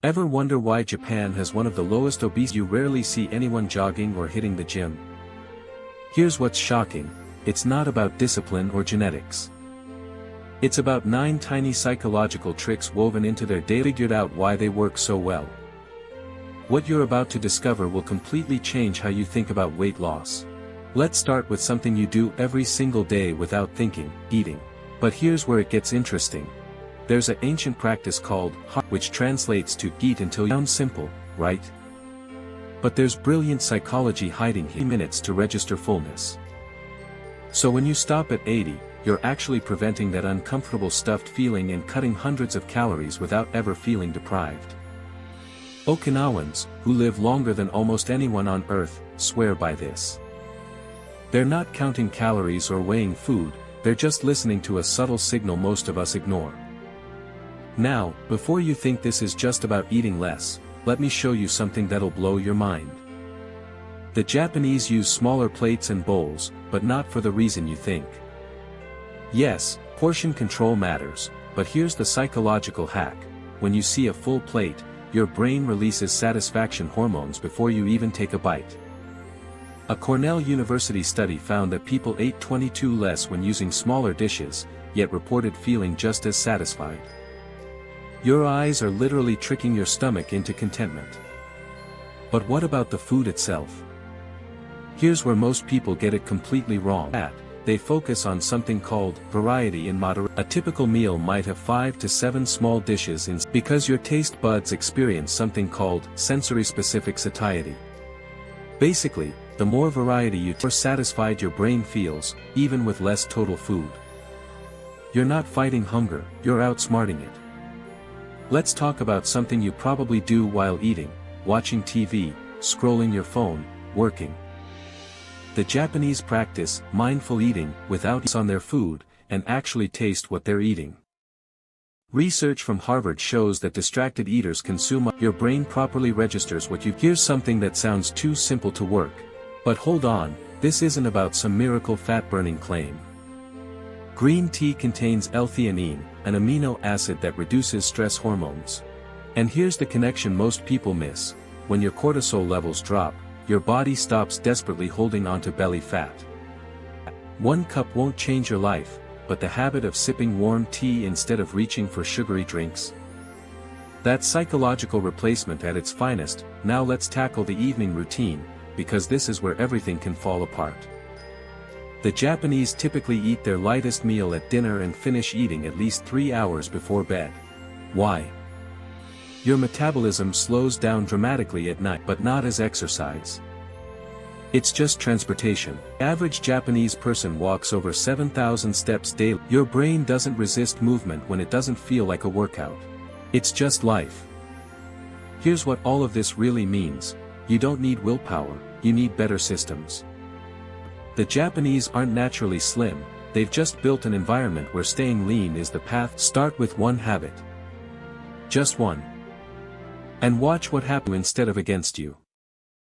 Ever wonder why Japan has one of the lowest obesity? You rarely see anyone jogging or hitting the gym. Here's what's shocking, it's not about discipline or genetics. It's about 9 tiny psychological tricks woven into their day. Figured out why they work so well. What you're about to discover will completely change how you think about weight loss. Let's start with something you do every single day without thinking, eating. But here's where it gets interesting. There's an ancient practice called Hara, which translates to eat until you. Sounds simple, right? But there's brilliant psychology hiding here. Minutes to register fullness. So when you stop at 80, you're actually preventing that uncomfortable stuffed feeling and cutting hundreds of calories without ever feeling deprived. Okinawans, who live longer than almost anyone on Earth, swear by this. They're not counting calories or weighing food, they're just listening to a subtle signal most of us ignore. Now, before you think this is just about eating less, let me show you something that'll blow your mind. The Japanese use smaller plates and bowls, but not for the reason you think. Yes, portion control matters, but here's the psychological hack. When you see a full plate, your brain releases satisfaction hormones before you even take a bite. A Cornell University study found that people ate 22 less when using smaller dishes, yet reported feeling just as satisfied. Your eyes are literally tricking your stomach into contentment. But what about the food itself? Here's where most people get it completely wrong. They focus on something called variety in moderation. A typical meal might have 5 to 7 small dishes because your taste buds experience something called sensory-specific satiety. Basically, the more variety the more satisfied your brain feels, even with less total food. You're not fighting hunger, you're outsmarting it. Let's talk about something you probably do while eating: watching TV, scrolling your phone, working. The Japanese practice mindful eating without on their food, and actually taste what they're eating. Research from Harvard shows that distracted eaters consume. Your brain properly registers what you. Here's something that sounds too simple to work. But hold on, this isn't about some miracle fat-burning claim. Green tea contains L-theanine, an amino acid that reduces stress hormones. And here's the connection most people miss: when your cortisol levels drop, your body stops desperately holding onto belly fat. 1 cup won't change your life, but the habit of sipping warm tea instead of reaching for sugary drinks? That's psychological replacement at its finest. Now let's tackle the evening routine, because this is where everything can fall apart. The Japanese typically eat their lightest meal at dinner and finish eating at least 3 hours before bed. Why? Your metabolism slows down dramatically at night, but not as exercise. It's just transportation. The average Japanese person walks over 7,000 steps daily. Your brain doesn't resist movement when it doesn't feel like a workout. It's just life. Here's what all of this really means: you don't need willpower, you need better systems. The Japanese aren't naturally slim, they've just built an environment where staying lean is the path. Start with one habit. Just one. And watch what happens instead of against you.